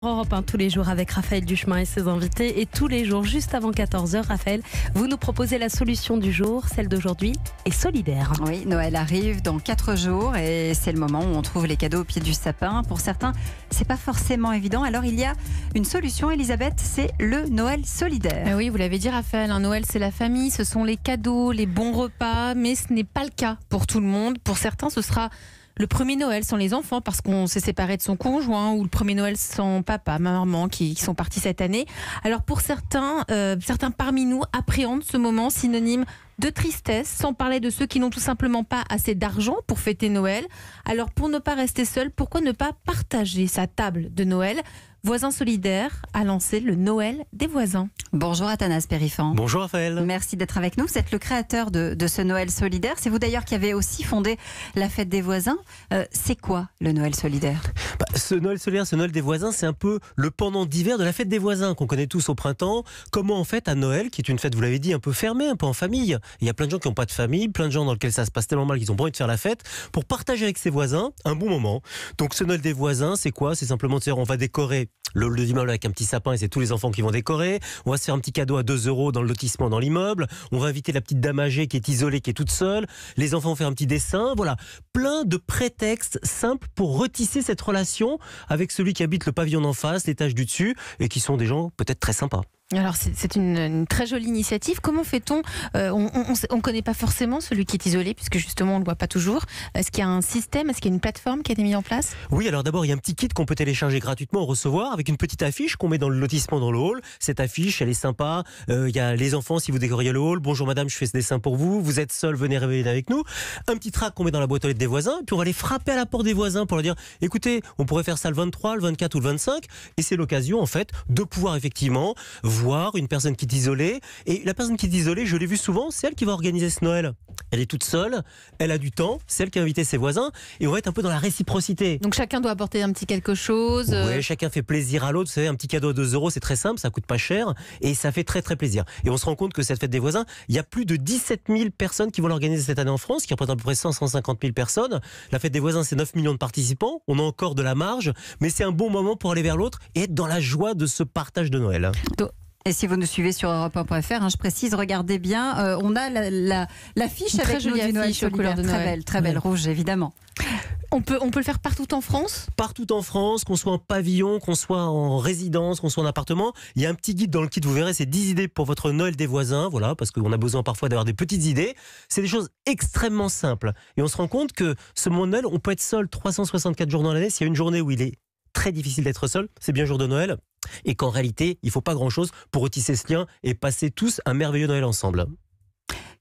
Europe 1 tous les jours avec Raphaël Duchemin et ses invités. Et tous les jours, juste avant 14h, Raphaël, vous nous proposez la solution du jour. Celle d'aujourd'hui est solidaire. Oui, Noël arrive dans 4 jours et c'est le moment où on trouve les cadeaux au pied du sapin. Pour certains, c'est pas forcément évident. Alors il y a une solution, Elisabeth, c'est le Noël solidaire. Oui, vous l'avez dit Raphaël, Noël c'est la famille, ce sont les cadeaux, les bons repas, mais ce n'est pas le cas pour tout le monde. Pour certains, ce sera le premier Noël sans les enfants parce qu'on s'est séparé de son conjoint, ou le premier Noël sans papa, maman qui sont partis cette année. Alors pour certains parmi nous appréhendent ce moment synonyme de tristesse, sans parler de ceux qui n'ont tout simplement pas assez d'argent pour fêter Noël. Alors pour ne pas rester seul, pourquoi ne pas partager sa table de Noël ? Voisins solidaires a lancé le Noël des voisins. Bonjour Athanas Périfan. Bonjour Raphaël. Merci d'être avec nous. Vous êtes le créateur de ce Noël solidaire. C'est vous d'ailleurs qui avez aussi fondé la fête des voisins. C'est quoi le Noël solidaire ? Ce Noël solidaire, ce Noël des voisins, c'est un peu le pendant d'hiver de la fête des voisins qu'on connaît tous au printemps. Comment en fait à Noël, qui est une fête, vous l'avez dit, un peu fermée, un peu en famille. Il y a plein de gens qui n'ont pas de famille, plein de gens dans lesquels ça se passe tellement mal qu'ils ont pas envie de faire la fête, pour partager avec ses voisins un bon moment. Donc ce Noël des voisins, c'est quoi ? C'est simplement de dire on va décorer le immeuble avec un petit sapin et c'est tous les enfants qui vont décorer. On va se faire un petit cadeau à 2 € dans le lotissement, dans l'immeuble. On va inviter la petite dame âgée qui est isolée, qui est toute seule. Les enfants vont faire un petit dessin. Voilà, plein de prétextes simples pour retisser cette relation avec celui qui habite le pavillon d'en face, l'étage du dessus, et qui sont des gens peut-être très sympas. Alors c'est une très jolie initiative. Comment fait-on ? On ne connaît pas forcément celui qui est isolé, puisque justement on ne le voit pas toujours. Est-ce qu'il y a un système, est-ce qu'il y a une plateforme qui a été mise en place ? Oui, alors d'abord il y a un petit kit qu'on peut télécharger gratuitement, recevoir, avec une petite affiche qu'on met dans le lotissement, dans le hall. Cette affiche, elle est sympa. Il y a les enfants, si vous décoriez le hall. Bonjour madame, je fais ce dessin pour vous. Vous êtes seul, venez réveiller avec nous. Un petit tract qu'on met dans la boîte aux lettres des voisins. Puis on va aller frapper à la porte des voisins pour leur dire, écoutez, on pourrait faire ça le 23, le 24 ou le 25. Et c'est l'occasion en fait de pouvoir effectivement voir une personne qui est isolée. Et la personne qui est isolée, je l'ai vu souvent, c'est elle qui va organiser ce Noël. Elle est toute seule, elle a du temps, c'est elle qui a invité ses voisins. Et on va être un peu dans la réciprocité. Donc chacun doit apporter un petit quelque chose. Oui, chacun fait plaisir à l'autre. Vous savez, un petit cadeau à 2 €, c'est très simple, ça coûte pas cher. Et ça fait très très plaisir. Et on se rend compte que cette fête des voisins, il y a plus de 17 000 personnes qui vont l'organiser cette année en France, qui représente à peu près 150 000 personnes. La fête des voisins, c'est 9 millions de participants. On a encore de la marge, mais c'est un bon moment pour aller vers l'autre et être dans la joie de ce partage de Noël. Et si vous nous suivez sur Europe1.fr, je précise, regardez bien, on a l'affiche avec jolie du Noël affiche aux couleurs solidaire. de Très belle, rouge évidemment. On peut le faire partout en France ? Partout en France, qu'on soit en pavillon, qu'on soit en résidence, qu'on soit en appartement. Il y a un petit guide dans le kit, vous verrez, c'est 10 idées pour votre Noël des voisins. Voilà, parce qu'on a besoin parfois d'avoir des petites idées. C'est des choses extrêmement simples. Et on se rend compte que ce moment de Noël, on peut être seul 364 jours dans l'année. S'il y a une journée où il est très difficile d'être seul, c'est bien le jour de Noël. Et qu'en réalité, il ne faut pas grand-chose pour retisser ce lien et passer tous un merveilleux Noël ensemble.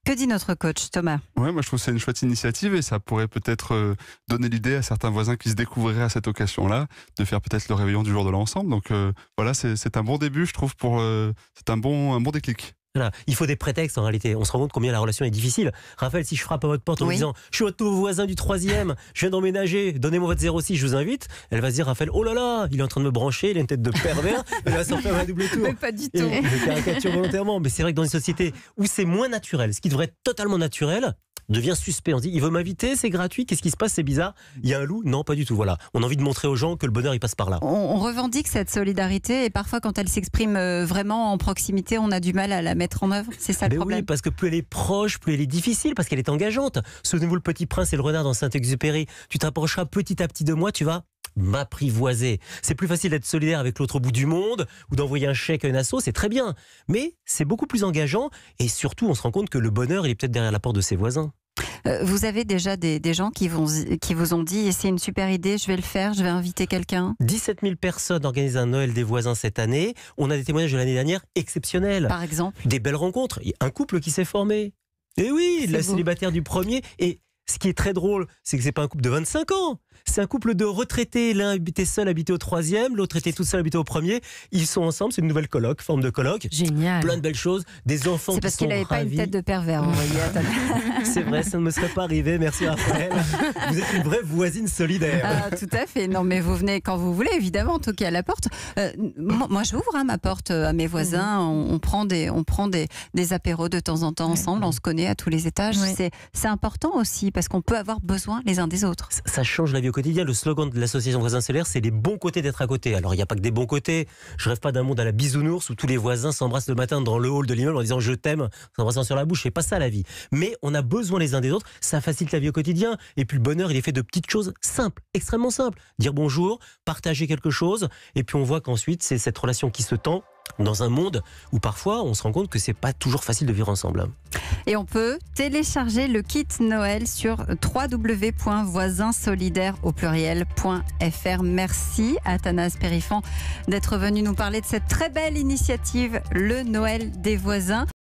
Que dit notre coach Thomas ? Ouais, moi je trouve que c'est une chouette initiative et ça pourrait peut-être donner l'idée à certains voisins qui se découvriraient à cette occasion-là de faire peut-être le réveillon du jour de l'an ensemble. Donc voilà, c'est un bon début, je trouve, c'est un bon déclic. Voilà. Il faut des prétextes en réalité. On se rend compte combien la relation est difficile. Raphaël, si je frappe à votre porte en me disant je suis votre nouveau voisin du 3e, je viens d'emménager, donnez-moi votre 06, je vous invite, elle va se dire Raphaël, oh là là, il est en train de me brancher, il a une tête de pervers, elle va s'en faire un double tour. Mais pas du tout. Je caricature volontairement, mais c'est vrai que dans une société où c'est moins naturel, ce qui devrait être totalement naturel, devient suspect. On se dit, il veut m'inviter, c'est gratuit, qu'est-ce qui se passe, c'est bizarre. Il y a un loup ? Non, pas du tout. Voilà. On a envie de montrer aux gens que le bonheur, il passe par là. On revendique cette solidarité et parfois, quand elle s'exprime vraiment en proximité, on a du mal à la mettre en œuvre. C'est ça le problème. Oui, parce que plus elle est proche, plus elle est difficile, parce qu'elle est engageante. Souvenez-vous, le Petit Prince et le renard dans Saint-Exupéry. Tu t'approcheras petit à petit de moi, tu vas m'apprivoiser. C'est plus facile d'être solidaire avec l'autre bout du monde ou d'envoyer un chèque à une asso, c'est très bien. Mais c'est beaucoup plus engageant et surtout, on se rend compte que le bonheur, il est peut-être derrière la porte de ses voisins. Vous avez déjà des gens qui vous ont dit c'est une super idée, je vais le faire, je vais inviter quelqu'un. 17 000 personnes organisent un Noël des voisins cette année. On a des témoignages de l'année dernière exceptionnels. Par exemple ? Des belles rencontres. Il y a un couple qui s'est formé. Et oui, la célibataire du premier. Et ce qui est très drôle, c'est que c'est pas un couple de 25 ans. C'est un couple de retraités. L'un habitait seul, habitait au 3e. L'autre était toute seule, habitait au 1er. Ils sont ensemble. C'est une nouvelle coloc, forme de coloc. Génial. Plein de belles choses. Des enfants qui sont ravis. C'est parce qu'il n'avait pas une tête de pervers, vous voyez. C'est vrai, ça ne me serait pas arrivé. Merci Raphaël. Vous êtes une vraie voisine solidaire. Tout à fait. Non, mais vous venez quand vous voulez, évidemment, toquer à la porte. Moi, j'ouvre ma porte à mes voisins. On prend des apéros de temps en temps ensemble. On se connaît à tous les étages. C'est important aussi parce qu'on peut avoir besoin les uns des autres. Ça change la vie. la vie au quotidien. Le slogan de l'association Voisins Solidaires, c'est les bons côtés d'être à côté. Alors, il n'y a pas que des bons côtés. Je rêve pas d'un monde à la bisounours où tous les voisins s'embrassent le matin dans le hall de l'immeuble en disant je t'aime, s'embrassant sur la bouche. C'est pas ça la vie. Mais on a besoin les uns des autres. Ça facilite la vie au quotidien. Et puis le bonheur, il est fait de petites choses simples, extrêmement simples. Dire bonjour, partager quelque chose. Et puis on voit qu'ensuite, c'est cette relation qui se tend dans un monde où parfois on se rend compte que c'est pas toujours facile de vivre ensemble. Et on peut télécharger le kit Noël sur www.voisinsolidaires.fr. Merci Athanas Périfan d'être venu nous parler de cette très belle initiative, le Noël des voisins.